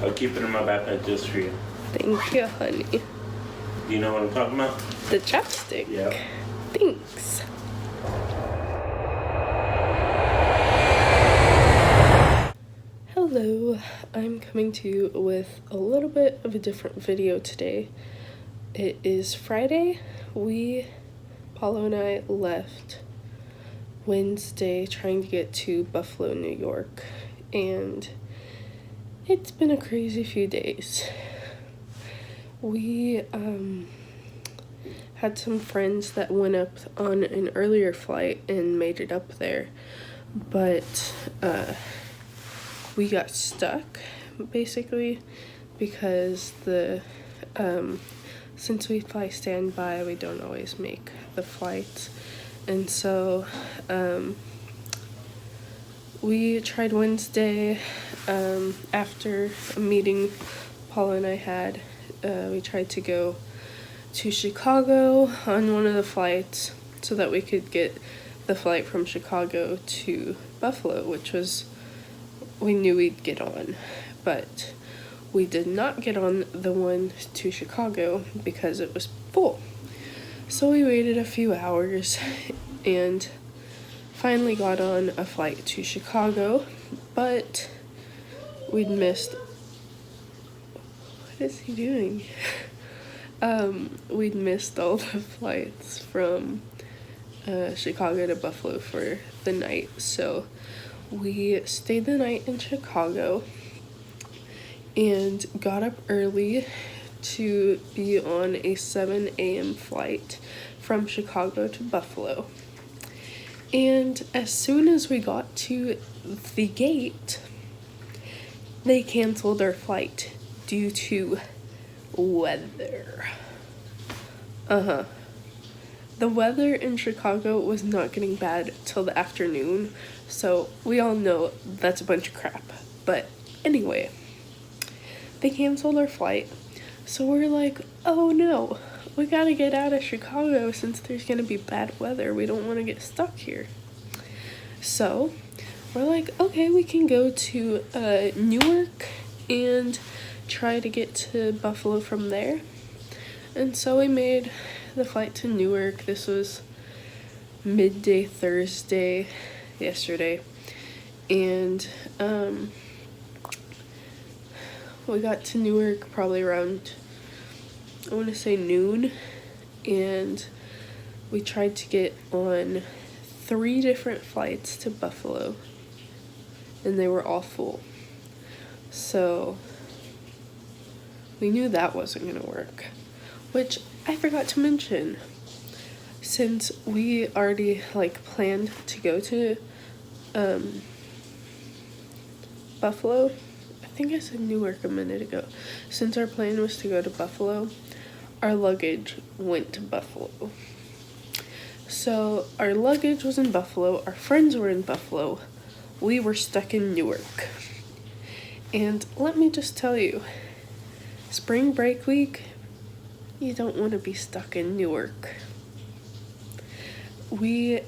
I'll keep it in my backpack just for you. Thank you, honey. Do you know what I'm talking about? The chapstick? Yeah. Thanks. Hello, I'm coming to you with a little bit of a different video today. It is Friday. Paulo and I left Wednesday trying to get to Buffalo, New York, and it's been a crazy few days. We had some friends that went up on an earlier flight and made it up there, but we got stuck basically because since we fly standby, we don't always make the flights, and so we tried Wednesday after a meeting Paula and I had. We tried to go to Chicago on one of the flights so that we could get the flight from Chicago to Buffalo, which we knew we'd get on, but we did not get on the one to Chicago because it was full. So we waited a few hours and finally got on a flight to Chicago, but we'd missed... What is he doing? We'd missed all the flights from Chicago to Buffalo for the night, so we stayed the night in Chicago and got up early to be on a 7 a.m. flight from Chicago to Buffalo. And as soon as we got to the gate, they canceled our flight due to weather. The weather in Chicago was not getting bad till the afternoon, so we all know that's a bunch of crap. But anyway, they canceled our flight, so we're like, oh no, we gotta get out of Chicago since there's gonna be bad weather. We don't want to get stuck here. So we're like, okay, we can go to Newark and try to get to Buffalo from there. And so we made the flight to Newark. This was midday Thursday, yesterday, and we got to Newark probably around, I want to say noon, and we tried to get on 3 different flights to Buffalo, and they were all full. So we knew that wasn't gonna work, which I forgot to mention. Since we already planned to go to Buffalo, I think I said Newark a minute ago. Since our plan was to go to Buffalo, our luggage went to Buffalo. So our luggage was in Buffalo, our friends were in Buffalo, we were stuck in Newark. And let me just tell you, spring break week, you don't want to be stuck in Newark. We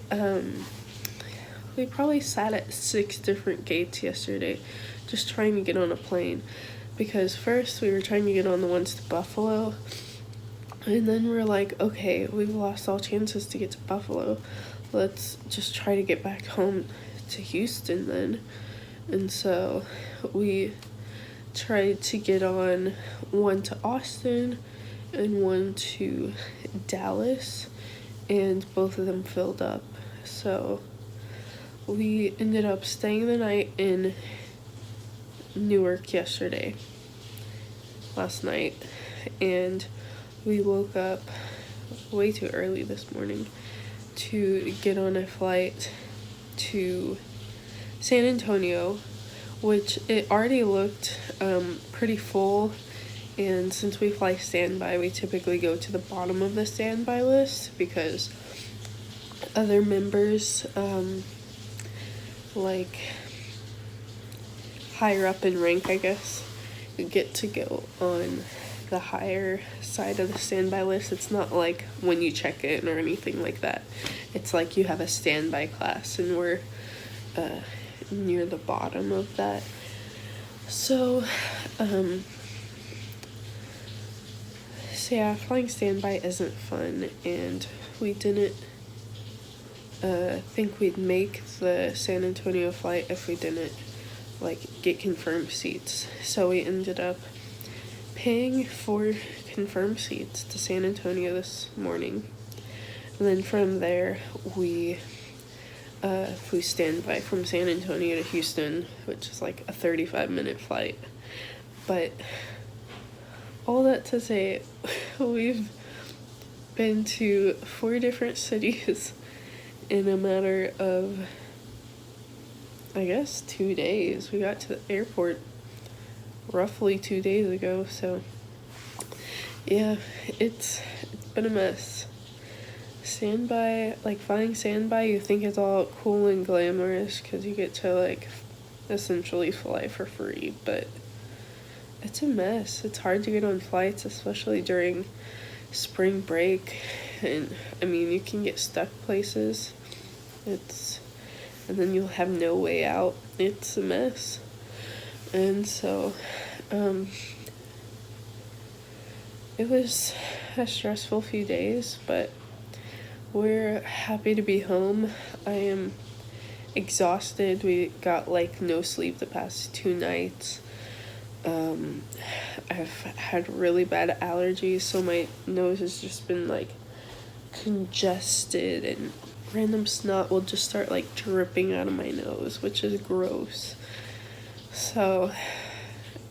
probably sat at 6 different gates yesterday just trying to get on a plane, because first we were trying to get on the ones to Buffalo, and then we're like, okay, we've lost all chances to get to Buffalo, let's just try to get back home to Houston then. And so we tried to get on one to Austin and one to Dallas, and both of them filled up. So we ended up staying the night in Newark last night, and we woke up way too early this morning to get on a flight to San Antonio, which it already looked pretty full, and since we fly standby, we typically go to the bottom of the standby list because other members higher up in rank, I guess, get to go on the higher side of the standby list. It's not like when you check in or anything like that. It's like you have a standby class, and we're near the bottom of that. So, yeah, flying standby isn't fun, and we didn't think we'd make the San Antonio flight if we didn't get confirmed seats. So we ended up paying for confirmed seats to San Antonio this morning, and then from there we flew standby from San Antonio to Houston, which is like a 35-minute flight. But all that to say, we've been to 4 different cities in a matter of, I guess, 2 days. We got to the airport roughly 2 days ago, so yeah, it's been a mess. Standby, flying standby, you think it's all cool and glamorous because you get to essentially fly for free, but it's a mess. It's hard to get on flights, especially during spring break, and I mean, you can get stuck places. And then you'll have no way out. It's a mess. And so, it was a stressful few days, but we're happy to be home. I am exhausted. We got no sleep the past 2 nights. I've had really bad allergies, so my nose has just been congested, and random snot will just start dripping out of my nose, which is gross. So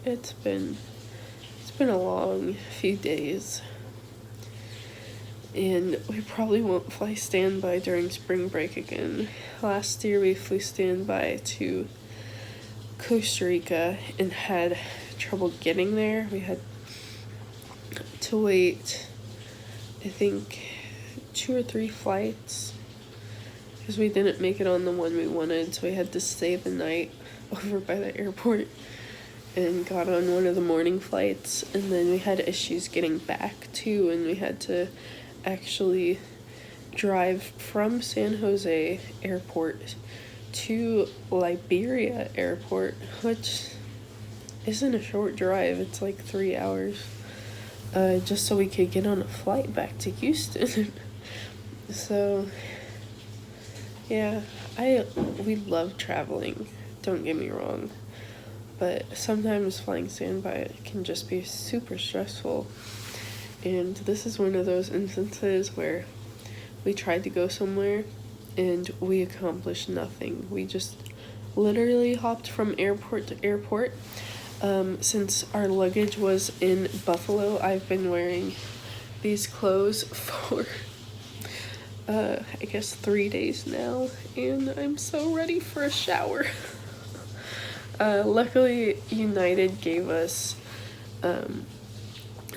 it's been a long few days, and we probably won't fly standby during spring break again. Last year we flew standby to Costa Rica and had trouble getting there. We had to wait, I think, 2 or 3 flights because we didn't make it on the one we wanted, so we had to stay the night over by the airport and got on one of the morning flights, and then we had issues getting back too, and we had to actually drive from San Jose airport to Liberia airport, which isn't a short drive. It's 3 hours, just so we could get on a flight back to Houston. So yeah, we love traveling, don't get me wrong, but sometimes flying standby can just be super stressful. And this is one of those instances where we tried to go somewhere and we accomplished nothing. We just literally hopped from airport to airport. Since our luggage was in Buffalo, I've been wearing these clothes for I guess 3 days now, and I'm so ready for a shower. Luckily United gave us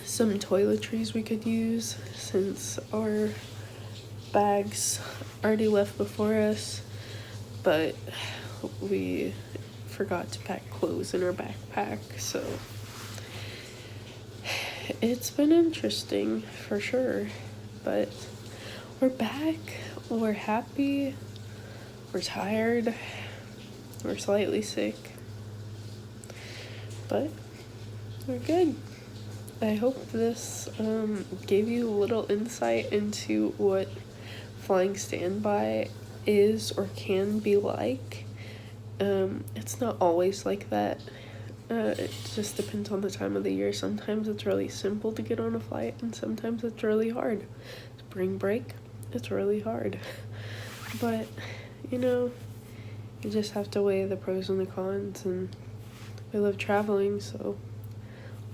some toiletries we could use since our bags already left before us, but we forgot to pack clothes in our backpack, so it's been interesting for sure, but we're back, we're happy, we're tired, we're slightly sick, but we're good. I hope this gave you a little insight into what flying standby is or can be like. It's not always like that. It just depends on the time of the year. Sometimes it's really simple to get on a flight, and sometimes it's really hard. Spring break, it's really hard. But, you just have to weigh the pros and the cons, and we love traveling, so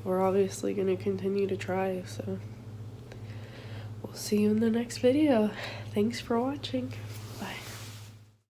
we're obviously going to continue to try, so we'll see you in the next video. Thanks for watching.